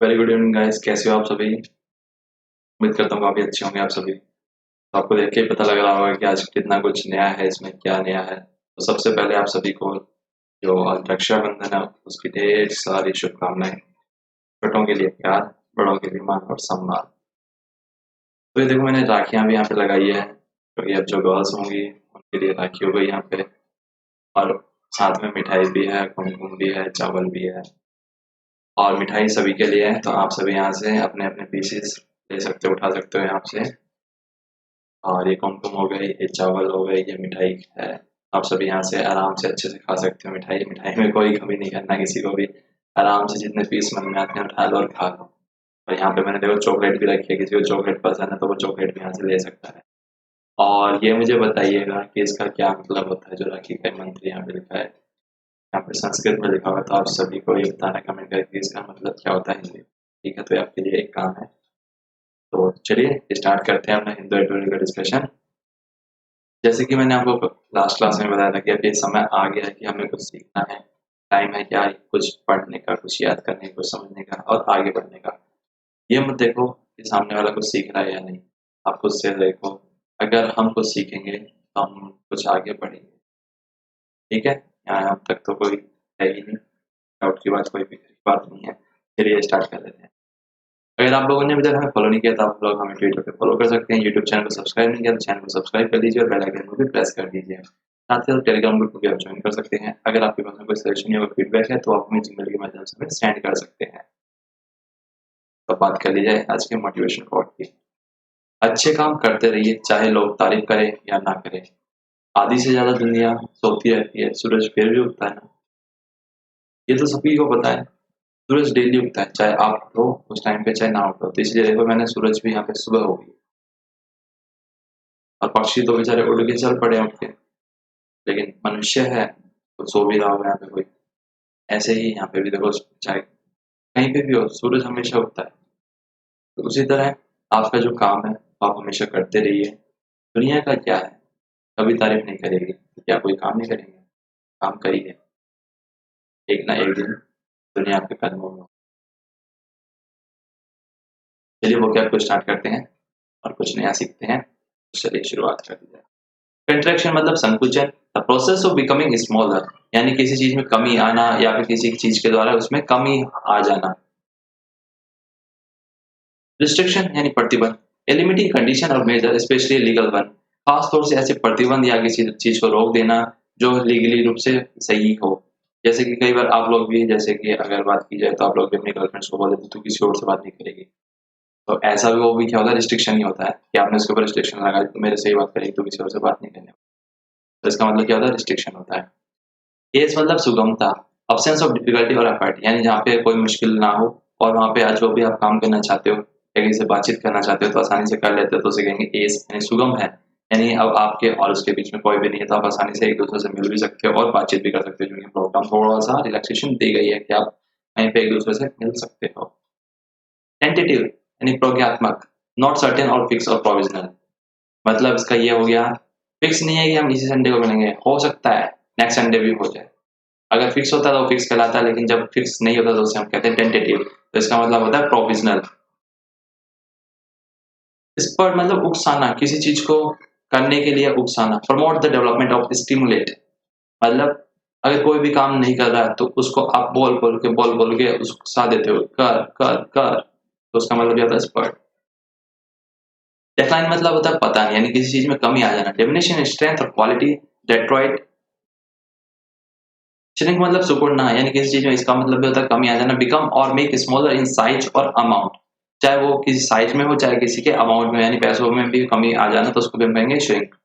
Very good evening guys, कैसे हो आप सभी। उम्मीद करता हूँ काफी अच्छे होंगे आप सभी। तो आपको देख के ही पता लग रहा होगा कि आज कितना कुछ नया है, इसमें क्या नया है। तो सबसे पहले आप सभी को जो आज रक्षाबंधन है उसकी ढेर सारी शुभकामनाएं। छोटों के लिए प्यार, बड़ों के लिए मान और सम्मान। तो ये देखो, मैंने राखियां भी यहाँ पे लगाई है क्योंकि अब जो गर्ल्स होंगी उनके लिए राखी हो गई यहाँ पे। और साथ में मिठाई भी है, कुमकुम भी है, चावल भी है। और मिठाई सभी के लिए है, तो आप सभी यहाँ से अपने अपने पीसेस ले सकते हो, उठा सकते हो यहाँ से। और ये कुमकुम हो गई, ये चावल हो गई, ये मिठाई है। आप सभी यहाँ से आराम से अच्छे से खा सकते हो मिठाई। मिठाई में कोई कमी नहीं करना किसी को भी। आराम से जितने पीस मन में आते हैं उठा लो और खा लो। और यहाँ पे मैंने देखो चॉकलेट भी रखी है, किसी को चॉकलेट पसंद है तो वो चॉकलेट भी यहाँ से ले सकता है। और ये मुझे बताइएगा कि इसका क्या मतलब होता है जो राखी का मंत्र यहाँ पे लिखा है। यहाँ पे संस्कृत में लिखा हुआ है, तो आप सभी को ये बताना कमेंट करके इसका मतलब क्या होता है हिंदी में। ठीक है, तो ये आपके लिए एक काम है। तो चलिए स्टार्ट करते हैं अपना हिंदू एडवेंचर का डिस्कशन। जैसे कि मैंने आपको लास्ट क्लास में बताया था कि अब ये समय आ गया है कि हमें कुछ सीखना है। टाइम है क्या, कुछ पढ़ने का, कुछ याद करने का, कुछ समझने का और आगे बढ़ने का। ये मत देखो कि सामने वाला कुछ सीख रहा है या नहीं। आप खुद से देखो, अगर हम कुछ सीखेंगे तो हम कुछ आगे बढ़ेंगे। ठीक है, यहाँ अब तक तो कोई है ही नहीं, डाउट की बात, कोई भी बात नहीं है। चलिए स्टार्ट कर लेते हैं। अगर आप लोगों ने अभी तक हमें फॉलो नहीं किया तो आप लोग हमें ट्विटर पे फॉलो कर सकते हैं। यूट्यूब चैनल को सब्सक्राइब नहीं किया तो चैनल को सब्सक्राइब कर दीजिए और बेल आइकन को भी प्रेस कर दीजिए। साथ ही साथ टेलीग्राम ग्रुप को भी आप ज्वाइन कर सकते हैं। अगर आपके पास में कोई सजेशन या फीडबैक है तो आप हमें जीमेल के माध्यम से हमें सेंड कर सकते हैं। तो बात कर ली जाए आज के मोटिवेशन कोट की। अच्छे काम करते रहिए, चाहे लोग तारीफ करें या ना करें। आधी से ज्यादा दुनिया सोती रहती है, सूरज फिर भी उगता है ना। ये तो सभी को पता है। सूरज डेली उगता है, चाहे आप उठो उस टाइम पे चाहे ना उठो। तो इसलिए देखो, मैंने सूरज भी यहाँ पे सुबह होगी। और पक्षी तो बेचारे उड़ के चल पड़े उठ के। लेकिन मनुष्य है तो सो भी रहा होगा यहाँ पे कोई। ऐसे ही यहाँ पे भी देखो, चाहे कहीं पे भी हो सूरज हमेशा उगता है। तो उसी तरह आपका जो काम है आप हमेशा करते रहिए। दुनिया का क्या है, कभी तारीफ नहीं करेगी तो क्या कोई काम नहीं करेंगे। काम करिए, एक ना एक दिन दुनिया आपके कदमों में हो। चलिए वो क्या, कुछ स्टार्ट करते हैं और कुछ नया सीखते हैं। तो चलिए शुरुआत कर दी जाए। कंट्रैक्शन मतलब संकुचन, the process of becoming smaller. यानी किसी चीज में कमी आना या फिर किसी चीज के द्वारा उसमें कमी आ जाना। रिस्ट्रिक्शन यानी प्रतिबंध, ए लिमिटिंग कंडीशन और मेजर स्पेशली लीगल वन। खास तौर से ऐसे प्रतिबंध या किसी चीज को रोक देना जो लीगली रूप से सही हो। जैसे कि कई बार आप लोग भी, जैसे कि अगर बात की जाए तो आप लोग भी अपनी गर्लफ्रेंड्स को बोल देते तो किसी और से बात नहीं करेगी। तो ऐसा भी वो भी क्या होता है, रिस्ट्रिक्शन ही होता है कि आपने उसके ऊपर रिस्ट्रिक्शन लगा दी तो मेरे से ही बात करेगी तो किसी और से बात नहीं करनी। तो इसका मतलब क्या होता है, रिस्ट्रिक्शन होता है। एज मतलब सुगमता, अब्सेंस ऑफ डिफिकल्टी और एफर्ट, यानी जहाँ पे कोई मुश्किल ना हो। और वहाँ पे आज जो भी आप काम करना चाहते हो या किसी से बातचीत करना चाहते हो तो आसानी से कर लेते हो, तो उसे कहेंगे एज यानी सुगम है। यानी अब आपके और उसके बीच में कोई भी नहीं है तो आप आसानी से एक दूसरे से मिल भी सकते हो और बातचीत भी कर सकते हो, क्योंकि प्रॉब्लम थोड़ा सा रिलैक्सेशन दी गई है कि आप कहीं पे एक दूसरे से मिल सकते हो। टेंटेटिव यानी प्रज्ञात्मक, नॉट सर्टेन और फिक्स और प्रोविजनल। मतलब इसका ये हो गया, फिक्स नहीं है कि हम इसी संडे को मिलेंगे, हो सकता है नेक्स्ट संडे भी हो जाए। अगर फिक्स होता है तो फिक्स कहलाता है, लेकिन जब फिक्स नहीं होता तो उसे हम कहते हैं टेंटेटिव। तो इसका मतलब होता है प्रोविजनल। इस पर मतलब उकसाना, किसी चीज को करने के लिए उकसाना। Promote the development of, stimulate मतलब अगर कोई भी काम नहीं कर रहा है तो उसको आप बोल बोल के उसको उकसा देते हो, कर कर कर। तो उसका मतलब क्या होता है, स्पर्ट। डेक्लाइन मतलब होता है पता नहीं, यानी किसी चीज में कमी आ जाना। डेफिनेशन स्ट्रेंथ और क्वालिटी, डेट्रॉइट। श्रिंक मतलब सिकुड़ना, यानी किसी चीज में इसका मतलब भी होता है कमी आ जाना। बिकम और मेक स्मॉलर इन साइज और अमाउंट, चाहे वो किसी साइज में हो चाहे किसी के अमाउंट में, यानी पैसों में भी कमी आ जाना तो उसको भी हम कहेंगे श्रिंक।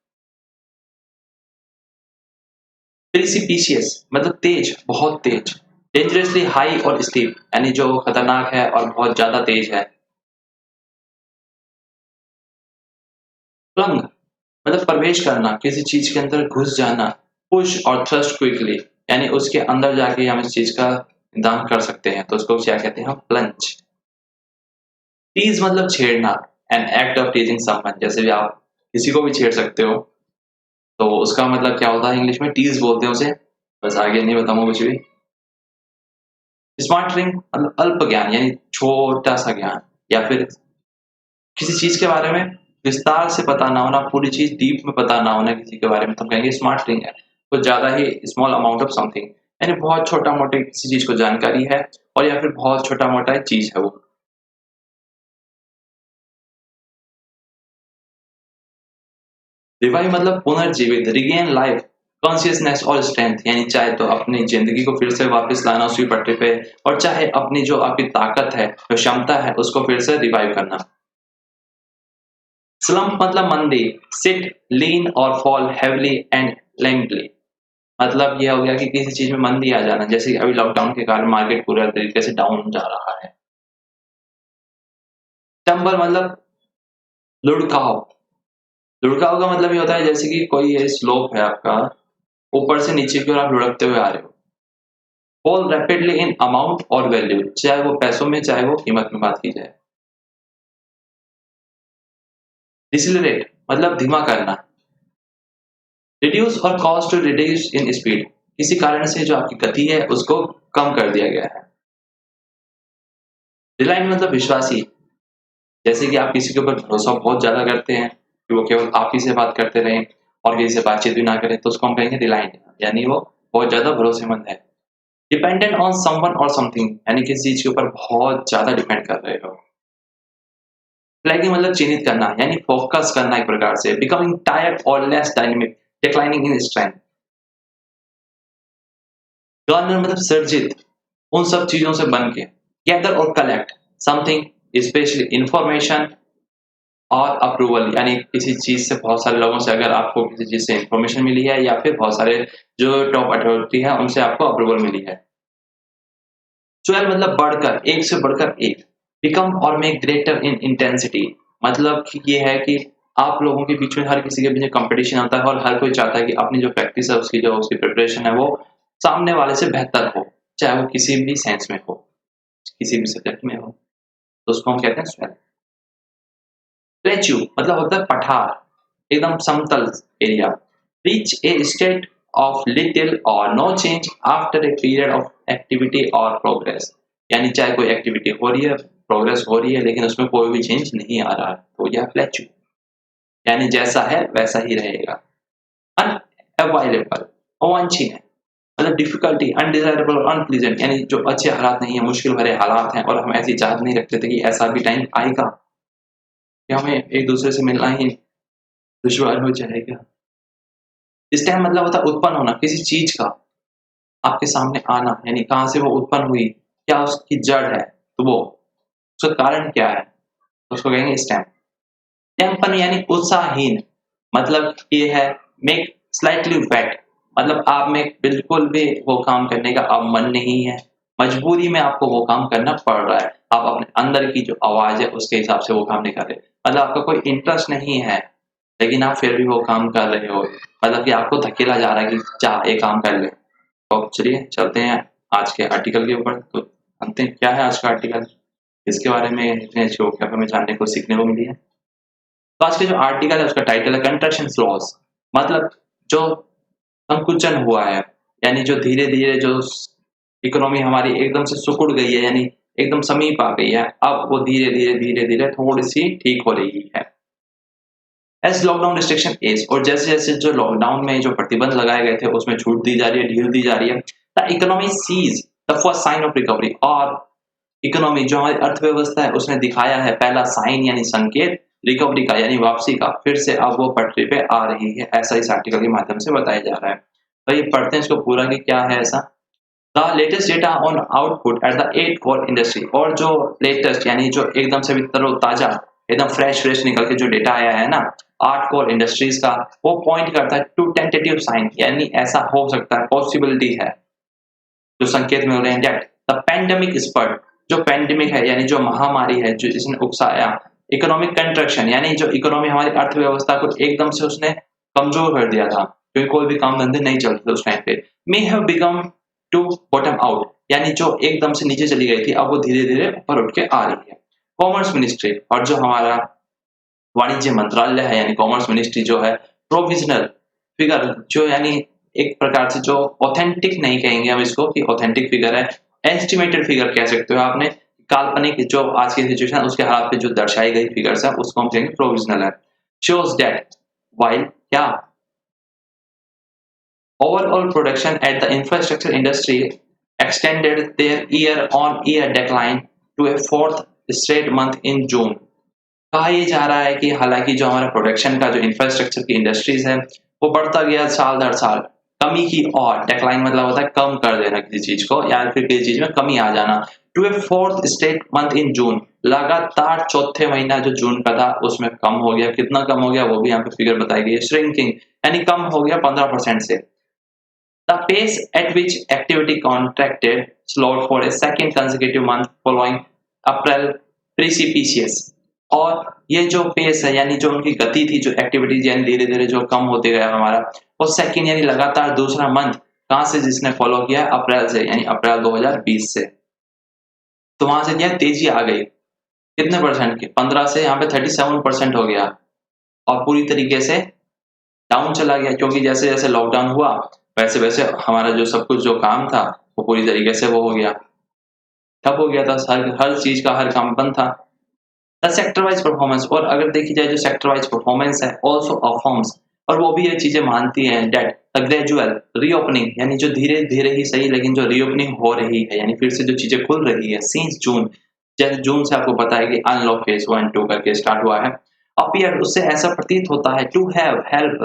प्रिसिपिशियस मतलब तेज, बहुत तेज। डेंजरसली हाई और स्टीप, यानी जो खतरनाक है और बहुत ज्यादा तेज है। प्लंग मतलब प्रवेश करना, किसी चीज के अंदर घुस जाना। पुश और थ्रस्ट क्विकली, यानी उसके अंदर जाके हम इस चीज का निदान कर सकते हैं, तो उसको क्या कहते हैं, हम प्लंज। टीज मतलब छेड़ना, an act of teasing someone. जैसे भी आप किसी को भी छेड़ सकते हो तो उसका मतलब क्या होता है, इंग्लिश में टीज बोलते हैं उसे। बस आगे नहीं बताऊंगा कुछ भी। स्मार्टरिंग मतलब अल्प ज्ञान यानी छोटा सा ज्ञान, या फिर किसी चीज के बारे में विस्तार से पता ना होना, पूरी चीज डीप में पता ना होना किसी के बारे में, तो हम कहेंगे स्मार्टरिंग है। कुछ ज्यादा ही स्मॉल अमाउंट ऑफ समथिंग, यानी बहुत छोटा मोटे किसी चीज को जानकारी है, और या फिर बहुत छोटा मोटा चीज है वो। रिवाइव मतलब पुनर्जीवित, रिगेन लाइफ, कॉन्शियसनेस और स्ट्रेंथ, यानी चाहे तो अपनी जिंदगी को फिर से वापस लाना उसी पटरी पे, और चाहे अपनी जो आपकी ताकत है, जो क्षमता है, उसको फिर से रिवाइव करना। स्लम्प मतलब मंदी, सिट, लीन और फॉल हेवली एंड लेंटली, मतलब ये हो गया कि किसी चीज में मंदी आ जाना, जैसे कि अभी लॉकडाउन के कारण मार्केट पूरा तरीके से डाउन जा रहा है। स्टम्बल मतलब लुढ़काव, लुढ़काव का मतलब ये होता है जैसे कि कोई ये स्लोप है आपका, ऊपर से नीचे की ओर आप लुढ़कते हुए आ रहे हो। फॉल रैपिडली इन अमाउंट और वैल्यू, चाहे वो पैसों में चाहे वो कीमत में बात की जाए। डिसिलरेट मतलब धीमा करना। रिड्यूस और cause to reduce in speed, किसी कारण से जो आपकी गति है उसको कम कर दिया गया है। रिलायंट मतलब विश्वासी, जैसे कि आप किसी के ऊपर भरोसा बहुत ज्यादा करते हैं कि वो केवल आप ही से बात करते रहें और किसी से बातचीत भी ना करें, तो उसको हम कहेंगे रिलायंट, यानी वो बहुत ज्यादा भरोसेमंद है। डिपेंडेंट ऑन समवन और समथिंग, यानी किसी चीज के ऊपर बहुत ज्यादा डिपेंड कर रहे हो। फ्लैगिंग मतलब चिन्हित करना, यानी फोकस करना एक प्रकार से। बिकमिंग टायर्ड और less dynamic, declining in strength. Governor मतलब सर्जित, उन सब चीजों से बन के। गैदर और कलेक्ट समथिंग, स्पेशली इंफॉर्मेशन और अप्रूवल, यानी किसी चीज से बहुत सारे लोगों से अगर आपको किसी चीज से इंफॉर्मेशन मिली है, या फिर बहुत सारे जो टॉप अथॉरिटी है उनसे आपको अप्रूवल मिली है। 12 मतलब बढ़कर, एक से बढ़कर एक। बिकम और मेक ग्रेटर इन इंटेंसिटी, मतलब कि ये है कि आप लोगों के बीच में, हर किसी के बीच में कंपटीशन होता है, और हर कोई चाहता है कि अपनी जो प्रैक्टिस है, उसकी जो उसकी प्रिपरेशन है, वो सामने वाले से बेहतर हो, चाहे वो किसी भी सेंस में हो, किसी भी सब्जेक्ट में हो, तो उसको हम कहते हैं स्वेल। प्लेच्यू मतलब होता है पठार, एकदम समतल area. Reach a state of little और no change after a period of activity और प्रोग्रेस, यानी चाहे कोई एक्टिविटी हो रही है, प्रोग्रेस हो रही है, लेकिन उसमें कोई भी चेंज नहीं आ रहा है, तो यह प्लेच्यू, यानी जैसा है वैसा ही रहेगा। अनअवॉइडेबल, अवांछनीय, मतलब डिफिकल्टी, अनडिजायरेबल और अनप्लीजेंट, यानी जो अच्छे हालात नहीं है, मुश्किल भरे हालात हैं, और हम ऐसी चाहत नहीं रखते थे कि ऐसा भी टाइम आएगा कि हमें एक दूसरे से मिलना ही दुश्वार हो जाएगा। इस टाइम मतलब होता है उत्पन्न होना किसी चीज का, आपके सामने आना, यानी कहाँ से वो उत्पन्न हुई, क्या उसकी जड़ है, तो वो उसका कारण क्या है, तो उसको कहेंगे स्टेम। टेम्पन यानी उत्साहहीन, मतलब ये है मेक स्लाइटली वेट, मतलब आप में बिल्कुल भी वो काम करने का अब मन नहीं है, मजबूरी में आपको वो काम करना पड़ रहा है, आप अपने अंदर की जो आवाज है उसके हिसाब से वो काम नहीं कर रहे, मतलब आपका कोई इंटरेस्ट नहीं है, लेकिन आप फिर भी वो काम कर रहे हो, मतलब कि आपको धकेला जा रहा है कि जा ये काम कर ले। तो चलिए चलते हैं आज के आर्टिकल के ऊपर, तो जानते हैं क्या है आज का आर्टिकल, इसके बारे में इतने अच्छे क्या हमें जानने को सीखने को मिली है। तो आज का जो आर्टिकल है उसका टाइटल है कंट्रैक्शन लॉस, मतलब जो संकुचन हुआ है, यानी जो धीरे धीरे जो इकोनॉमी हमारी एकदम से सिकुड़ गई है, यानी एकदम समीप आ गई है, अब वो धीरे धीरे थोड़ी सी ठीक हो रही है। एज लॉकडाउन रिस्ट्रिक्शन एज, और जैसे जैसे जो लॉकडाउन में जो प्रतिबंध लगाए गए थे उसमें छूट दी जा रही है, ढील दी जा रही है, the economy sees the first sign of recovery, और इकोनॉमी जो हमारी अर्थव्यवस्था है उसने दिखाया है पहला साइन यानी संकेत रिकवरी का, यानी वापसी का, फिर से अब वो पटरी पे आ रही है, ऐसा इस आर्टिकल के माध्यम से बताया जा रहा है। तो ये पढ़ते हैं इसको पूरा कि क्या है ऐसा। The latest data on output at the 8 core industry, और जो लेटेस्ट यानी जो एकदम से भी तरोताजा, एकदम फ्रेश निकल के जो डेटा आया है ना 8 कोर इंडस्ट्रीज का, वो पॉइंट करता है टू टेंटेटिव साइन, यानी ऐसा हो सकता है, पॉसिबिलिटी है, जो संकेत मिल रहे हैं दैट द पैंडेमिक स्पर्ट, जो पैंडेमिक है यानी जो महामारी है, जो इसने उकसाया, इकोनॉमिक कंट्रैक्शन यानी जो इकोनॉमी हमारी अर्थव्यवस्था को एकदम से उसने कमजोर कर दिया था, क्योंकि कोई भी काम धंधे नहीं चलते थे उस टाइम पे, may have become to bottom out, यानी जो एकदम से नीचे चली गई थी अब वो धीरे धीरे ऊपर उठ के आ रही है। कॉमर्स मिनिस्ट्री, और जो हमारा वाणिज्य मंत्रालय है यानी कॉमर्स मिनिस्ट्री जो है, प्रोविजनल फिगर, जो यानी एक प्रकार से जो ऑथेंटिक नहीं कहेंगे हम इसको कि ऑथेंटिक फिगर है, एस्टिमेटेड फिगर कह सकते हो आपने, काल्पनिक जो आज की सिचुएशन है उसके हालात पे जो दर्शाई गई फिगर्स है उसको हम कहेंगे प्रोविजनल है। शोज दैट व्हाइल क्या overall production at the infrastructure industry extended their year-on-year decline to a fourth straight month in June। कहा ये जा रहा है कि हालांकि जो हमारा प्रोडक्शन का जो इंफ्रास्ट्रक्चर की इंडस्ट्रीज है वो बढ़ता गया साल दर साल, कमी की और डेक्लाइन मतलब होता है कम कर देना किसी चीज को या फिर किसी चीज में कमी आ जाना। To a fourth straight month in June, लगातार चौथे महीना जो जून का था उसमें कम हो गया। कितना कम हो गया वो भी यहाँ पे फिगर बताई गई है, श्रिंकिंग यानी कम हो गया 15% से। The pace at which activity contracted slowed for a second consecutive month following April precipitous। और ये जो पेस है यानी जो उनकी गति थी, जो एक्टिविटीज यानी धीरे धीरे जो कम होते गया हमारा, वो सेकंड यानी लगातार दूसरा मंथ कहां से जिसने फॉलो किया, अप्रैल से, यानी अप्रैल 2020 से। तो वहां से क्या तेजी आ गई, कितने परसेंट की, 15 से यहाँ पे 37% हो गया और पूरी तरीके से डाउन चला गया, क्योंकि जैसे जैसे लॉकडाउन हुआ वैसे वैसे हमारा जो सब कुछ जो काम था वो पूरी तरीके से वो हो गया, ठप हो गया था। हर चीज का हर काम बंद था। द सेक्टर वाइज परफॉर्मेंस, और अगर देखी जाए जो सेक्टर वाइज परफॉर्मेंस है ऑल्सो अफर्म्स, और वो भी ये चीजें मानती हैं डेट द ग्रेजुअल रीओपनिंग, यानी जो धीरे धीरे ही सही लेकिन जो रीओपनिंग हो रही है यानी फिर से जो चीजें खुल रही है सिंस जून, जैसे जून से आपको पता है कि अनलॉक फेज 1-2 करके स्टार्ट हुआ है, अपीयर उससे ऐसा प्रतीत होता है टू हैव हेल्प,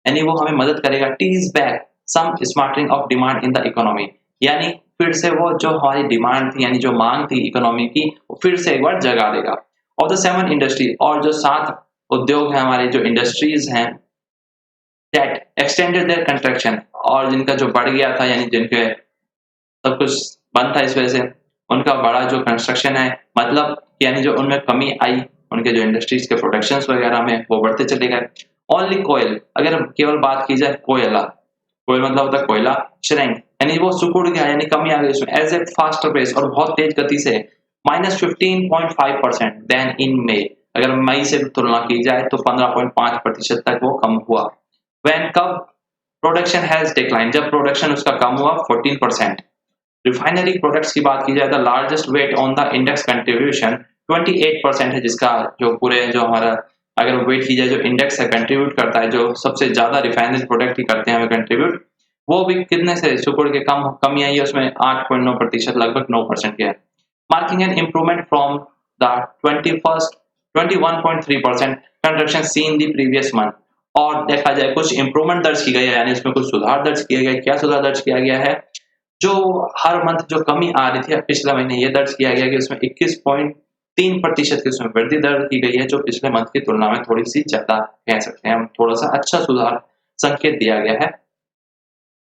यानी वो हमें मदद करेगा, tease back some smattering of demand in the economy, यानी फिर से वो जो हमारी डिमांड थी यानी जो मांग थी इकोनॉमी की वो फिर से एक बार जगा देगा। और द सेवन इंडस्ट्री, और जो 7 उद्योग हैं हमारे, जो इंडस्ट्रीज हैं दैट एक्सटेंडेड देयर कंस्ट्रक्शन, और जिनका जो बढ़ गया था यानी जिनके सब कुछ बंद था इस वजह से, उनका बड़ा जो कंस्ट्रक्शन है मतलब यानी जो उनमें कमी आई, उनके जो इंडस्ट्रीज के प्रोडक्शंस वगैरह में वो बढ़ते चले गए। ओनली कोयल, अगर हम केवल बात की जाए कोयला, कोयल मतलब होता है कोयला, श्रैंक यानी वो सिकुड़ गया यानी कमी आ गई उसमें एज ए फास्टर पेस, और बहुत तेज गति से, -15.5% देन इन मई, अगर मई से तुलना की जाए तो 15.5% तक वो कम हुआ। व्हेन कब प्रोडक्शन हैज डिक्लाइन, जब प्रोडक्शन उसका कम हुआ 14%। रिफाइनरी प्रोडक्ट्स की बात की जाए तो largest weight on the index contribution 28% है, जिसका जो पूरे जो हमारा अगर वेट की जाए जो इंडेक्स है कंट्रीब्यूट करता है, जो सबसे ज्यादा रिफाइनरी प्रोडक्ट ही करते हैं हमें कंट्रीब्यूट, वो भी कितने से सिकुड़ के कमी आई है उसमें 8.9%, लगभग 9% के है। Marking an improvement from the 21.3% construction seen the previous month, और देखा जाए कुछ इंप्रूवमेंट दर्ज की गई है यानी इसमें कुछ सुधार दर्ज किया गया है। क्या सुधार दर्ज किया गया है, जो हर मंथ जो कमी आ रही थी पिछले महीने ये दर्ज किया गया कि उसमें 21.3% की उसमें वृद्धि दर्ज की गई है, जो पिछले मंथ की तुलना में थोड़ी सी ज्यादा कह सकते हैं हम, थोड़ा सा अच्छा सुधार संकेत दिया गया है।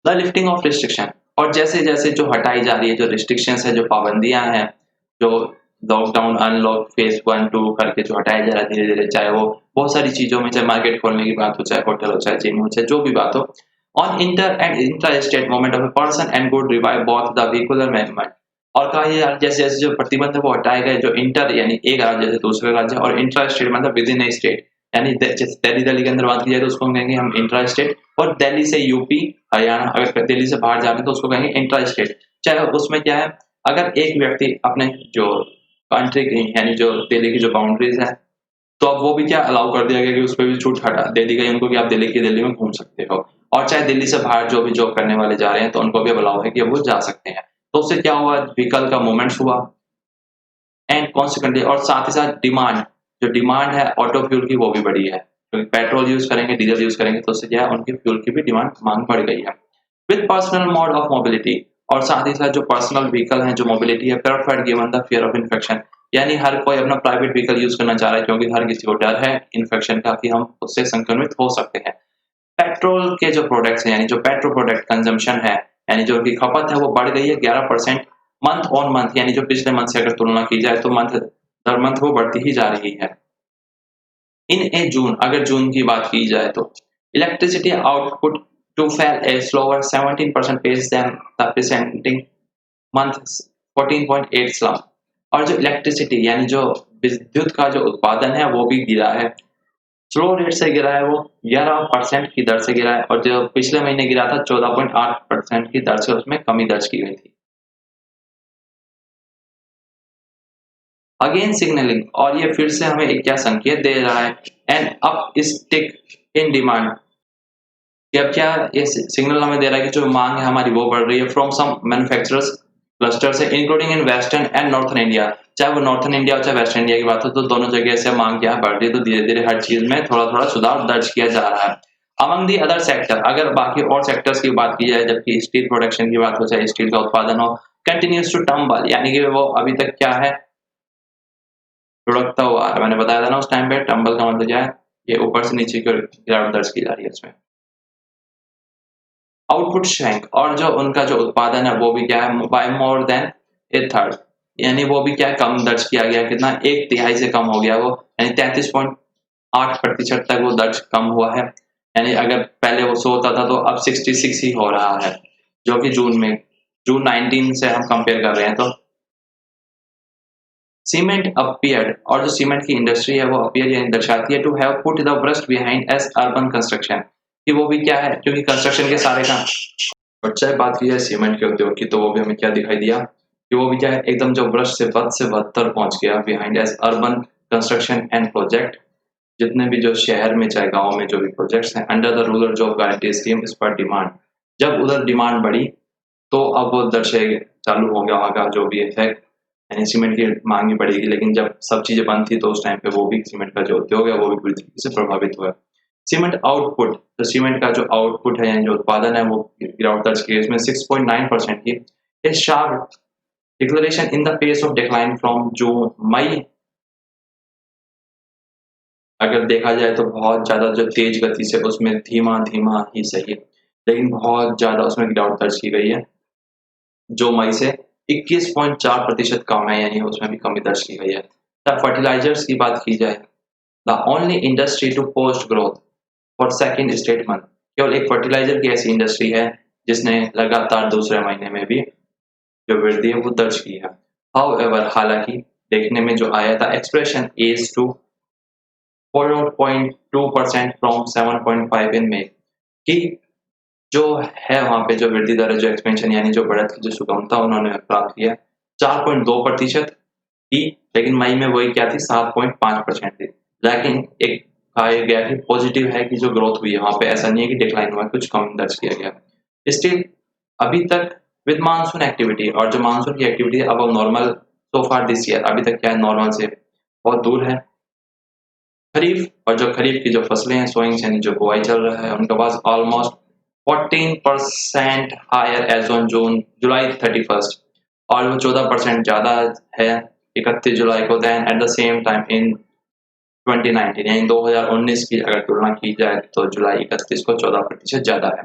द लिफ्टिंग ऑफ रिस्ट्रिक्शन, और जैसे जैसे जो हटाई जा रही है जो रिस्ट्रिक्शंस है, जो पाबंदियां हैं, जो लॉकडाउन अनलॉक फेज 1-2 करके जो हटाया जा रहा है धीरे धीरे, चाहे वो बहुत सारी चीजों में, चाहे मार्केट खोलने की बात हो, चाहे होटल हो, चाहे जिम हो, चाहे जो भी बात हो, on inter and intra state movement of a person and good revive both the vehicular movement, और कहा यह जैसे जैसे जो प्रतिबंध है वो हटाए गए, जो इंटर यानी एक राज्य से दूसरे राज्य, और इंट्रा स्टेट मतलब विद इन ए स्टेट, यानी जैसे दिल्ली के अंदर बात की जाए तो उसको हम कहेंगे हम इंट्रा स्टेट, और दिल्ली से यूपी हरियाणा, अगर दिल्ली से बाहर जाना है तो उसको कहेंगे इंट्रा स्टेट। चाहे उसमें क्या है, अगर एक व्यक्ति अपने जो कंट्री की यानी जो दिल्ली की जो बाउंड्रीज है, तो अब वो भी क्या अलाउ कर दिया गया कि उस पर भी छूट हटा दे दी गई उनको कि आप दिल्ली में घूम सकते हो, और चाहे दिल्ली से बाहर जो भी जॉब करने वाले जा रहे हैं तो उनको भी अब अलाउ है कि वो जा सकते हैं। तो उससे क्या हुआ, व्हीकल का मूवमेंट्स हुआ एंड कॉन्सिक्वेंटली, और साथ ही साथ डिमांड, जो डिमांड है ऑटो फ्यूल की वो भी बढ़ी है, क्योंकि पेट्रोल यूज करेंगे डीजल यूज करेंगे तो उससे क्या है उनकी फ्यूल की भी डिमांड मांग बढ़ गई है। With personal mode of mobility, और साथ ही साथ जो पर्सनल व्हीकल है जो मोबिलिटी है preferred given the fear of infection, यानी हर कोई अपना प्राइवेट व्हीकल यूज करना चाह रहा है क्योंकि हर किसी को डर है इन्फेक्शन का कि हम उससे संक्रमित हो सकते हैं। पेट्रोल के जो प्रोडक्ट्स हैं यानी जो पेट्रोल प्रोडक्ट कंजम्पशन है यानी जो की खपत है वो बढ़ गई है 11% मंथ ऑन मंथ, यानी जो पिछले मंथ से अगर तुलना की जाए तो मंथ दर मंथ वो बढ़ती ही जा रही है। इन ए जून, अगर जून की बात की जाए तो electricity output to fell a slower 17% pace than the preceding month 14.8 slump, और जो इलेक्ट्रिसिटी यानी जो विद्युत का जो उत्पादन है वो भी गिरा है, स्लो रेट से गिरा है, वो 11% की दर से गिरा है, और जो पिछले महीने गिरा था 14.8% की दर से उसमें कमी दर्ज की गई थी। अगेन सिग्नलिंग, और ये फिर से हमें एक क्या संकेत दे रहा है, an uptick in demand, कि अब क्या ये सिग्नल हमें दे रहा है कि जो मांग है हमारी वो बढ़ रही है फ्रॉम सम मैन्युफैक्चरर्स क्लस्टर से, including in western and northern India. चाहे वो नॉर्थन इंडिया हो चाहे वेस्टर्न इंडिया की बात हो, तो दोनों जगह से मांग क्या है बढ़ रही है, तो धीरे धीरे हर चीज में थोड़ा थोड़ा सुधार दर्ज किया जा रहा है। अमंग दी अदर सेक्टर, अगर बाकी और सेक्टर्स की बात की जाए, जबकि स्टील प्रोडक्शन की बात हो चाहे स्टील का उत्पादन हो, कंटिन्यूज टू टम्बल, यानी कि वो अभी तक क्या है लुढ़कता हुआ आ रहा है। मैंने बताया था ना उस टाइम पे, टम्बल का मतलब क्या है, ये ऊपर से नीचे की ओर गिरावट दर्ज की जा रही है इसमें। आउटपुट शैंक, और जो उनका जो उत्पादन है वो भी क्या है बाय मोर देन ए थर्ड, यानी वो भी क्या है कम दर्ज किया गया, कितना एक तिहाई से कम हो गया वो, यानी 33.8% तक वो दर्ज कम हुआ है। यानी अगर पहले वो 100 होता था तो अब 66 ही हो रहा है, जो कि जून 19 से हम कंपेयर कर रहे हैं तो। सीमेंट अपीयर्ड, और जो सीमेंट की इंडस्ट्री है वो अपीयर यानी दर्शाती है to have put the burst behind as urban construction, कि वो भी क्या है क्योंकि कंस्ट्रक्शन के सारे काम। और चाहे बात की जाए सीमेंट के उद्योग की, तो वो भी हमें क्या दिखाई दिया कि वो भी क्या है एकदम जो ब्रश से बदतर पहुंच गया behind as urban construction and project, जितने भी जो शहर में चाहे गांव में जो भी प्रोजेक्ट्स हैं under the rural job guarantee scheme इस पर डिमांड, जब उधर डिमांड बढ़ी तो अब वो दर्शे चालू हो गया होगा जो भी इफेक्ट, यानी सीमेंट की मांग भी बढ़ेगी, लेकिन जब सब चीजें बंद थी तो उस टाइम पे वो भी सीमेंट का जो उद्योग है वो भी पूरी तरीके से प्रभावित हुआ। सीमेंट आउटपुट, तो सीमेंट का जो आउटपुट है यानी जो उत्पादन है वो गिरावट दर्ज की, इसमें 6.9% की a sharp declaration in the pace of decline from June May. अगर देखा जाए तो बहुत ज्यादा जो तेज गति से उसमें धीमा धीमा ही सही है, लेकिन बहुत ज्यादा उसमें गिरावट दर्ज की गई है, जो मई से 21.4% कम है, यानी उसमें भी कमी दर्ज की गई है। तब फर्टिलाइजर्स की बात की जाए, the only industry to post growth for second straight month, केवल एक फर्टिलाइजर की ऐसी इंडस्ट्री है जिसने लगातार दूसरे महीने में भी जो वृद्धि है वो दर्ज की है। हाउएवर, हालांकि देखने में जो आया था एक्सप्रेशन एज टू 4.2% फ्रॉम 7.5 इन मई, कि जो है वहां पे जो वृद्धि दर है जो एक्सपेंशन यानी जो बढ़त की जो सुगमता उन्होंने प्राप्त किया 4.2% थी, लेकिन मई में वही क्या थी 7.5% थी। लेकिन एक कहा गया कि पॉजिटिव है कि जो ग्रोथ हुई है वहां पे, ऐसा नहीं है कि डिक्लाइन हुआ, कुछ कम दर्ज किया गया। स्टिल अभी तक विद मानसून एक्टिविटी, और जो मानसून की एक्टिविटी अब normal so far this year, अभी तक क्या है नॉर्मल से बहुत दूर है। खरीफ, और जो खरीफ की जो फसलें हैं सोइंग्स यानी जो बुआई चल रहा है उनके पास almost 14% higher as on July 31st, और वो 14% ज्यादा है 31 जुलाई को than at the same time in 2019, यानी 2019 की अगर तुलना की जाए तो जुलाई 31 को 14% ज्यादा है।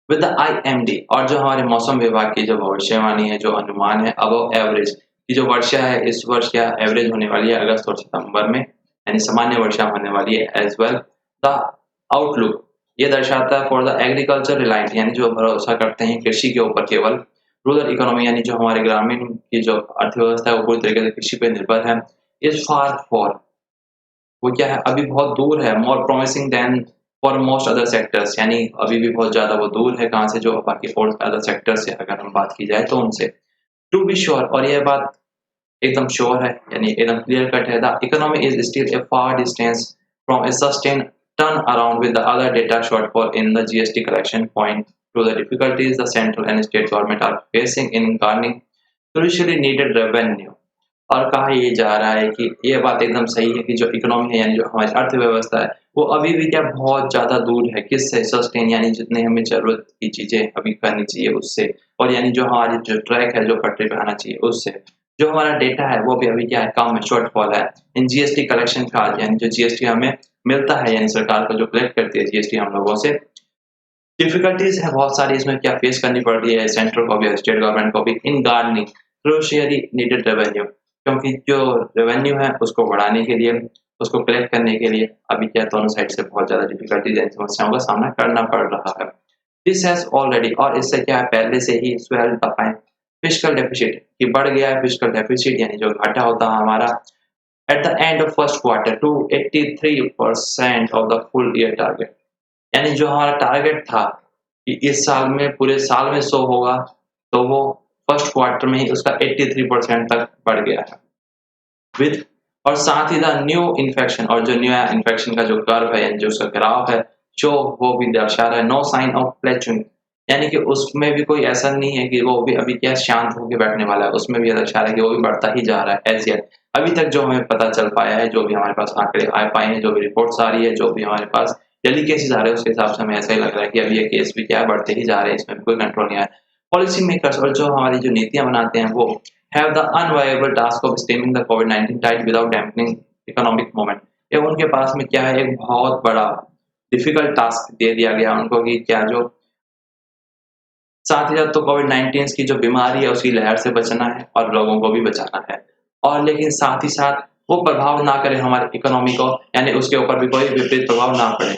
विद द आईएमडी, और जो हमारे मौसम विभाग की जो भविष्यवाणी है जो अनुमान है अबव एवरेज की जो वर्षा है इस वर्ष क्या एवरेज होने वाली है अगस्त और सितंबर में, यानी सामान्य वर्षा होने वाली है एज वेल। द आउटलुक ये दर्शाता है फॉर द एग्रीकल्चर रिलायंट, यानी जो भरोसा करते हैं कृषि के ऊपर केवल, रूरल इकोनॉमी यानी जो हमारे ग्रामीण की जो अर्थव्यवस्था है वो पूरी तरीके से कृषि पे निर्भर है, इज फार फॉर, वो क्या है अभी बहुत दूर है, more promising than for most other sectors, यानी अभी भी बहुत ज्यादा वो दूर है कहाँ से जो बाकी और अदर सेक्टर्स से अगर हम बात की जाए तो उनसे। टू बी श्योर, और यह बात एकदम श्योर है यानी एकदम क्लियर कट है, the economy is still a far distance from a sustain turn around with the other data shortfall in the GST collection point to the difficulties the central and state government are facing in garnering crucially needed revenue। और कहा ये जा रहा है कि ये बात एकदम सही है कि जो इकोनॉमी है यानी जो हमारी अर्थव्यवस्था है वो अभी भी क्या बहुत ज्यादा दूर है किससे सस्टेन, यानी जितने हमें जरूरत की चीजें अभी करनी चाहिए उससे, और यानी जो हमारी जो ट्रैक है जो पटरी पे आना चाहिए उससे, जो हमारा डेटा है वो भी अभी क्या है कम है, शॉर्टफॉल है इन जीएसटी कलेक्शन का, यानी जो जीएसटी हमें मिलता है यानी सरकार को जो कलेक्ट करती है जीएसटी हम लोगों से, डिफिकल्टीज है बहुत सारी इसमें क्या फेस करनी पड़ रही है सेंट्रल को भी स्टेट गवर्नमेंट को भी इन गार्डनिंग क्रूशियली नीडेड रेवेन्यू, क्योंकि जो रेवेन्यू है उसको बढ़ाने के लिए उसको कलेक्ट करने के लिए अभी क्या दोनों साइड से बहुत ज्यादा डिफिकल्टीज एंड समस्याओं का सामना करना पड़ रहा है। दिस हैज ऑलरेडी, और इससे क्या है पहले से ही स्वेल द फिस्कल डेफिसिट कि बढ़ गया है फिस्कल डेफिसिट यानी जो घाटा होता है हमारा at the end of first quarter to 83% of the full year target, यानी जो हमारा टारगेट था कि इस साल में पूरे साल में 100 होगा तो वो फर्स्ट क्वार्टर में ही उसका 83% तक बढ़ गया है विद और साथ ही द न्यू इन्फेक्शन और जो न्यू इन्फेक्शन का जो कर्व है यानी जो उसका ग्राफ है जो वो भी दर्शा रहा है नो साइन ऑफ प्लेचुइंग यानी कि उसमें भी कोई ऐसा नहीं है कि वो भी अभी क्या शांत होकर बैठने वाला है उसमें भी दर्शा रहा है कि वो भी बढ़ता ही जा रहा है एज येट अभी तक जो हमें पता चल पाया है जो भी हमारे पास आंकड़े आ पाए हैं जो भी रिपोर्ट्स आ रही है जो भी हमारे पास डेली केसेस आ रहे हैं उसके हिसाब से हमें ऐसा ही लग रहा है कि अभी ये केस भी क्या है बढ़ते ही जा रहे हैं इसमें भी कोई कंट्रोल नहीं आया पॉलिसी मेकर्स और जो हमारी जो नीतियां बनाते हैं वो have the unviable task of stemming the COVID-19 tide without dampening economic moment. ये उनके पास में क्या है एक बहुत बड़ा डिफिकल्ट टास्क दे दिया गया उनको कि क्या जो साथ ही साथ तो कोविड-19 की जो बीमारी है उसकी लहर से बचना है और लोगों को भी बचाना है और लेकिन साथ ही साथ वो प्रभाव ना करे हमारे इकोनॉमी को यानी उसके ऊपर भी कोई विपरीत प्रभाव ना पड़े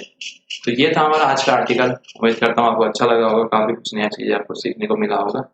तो ये था हमारा आज का आर्टिकल उम्मीद करता हूँ आपको अच्छा लगा होगा काफी कुछ नया चीजें आपको सीखने को मिला होगा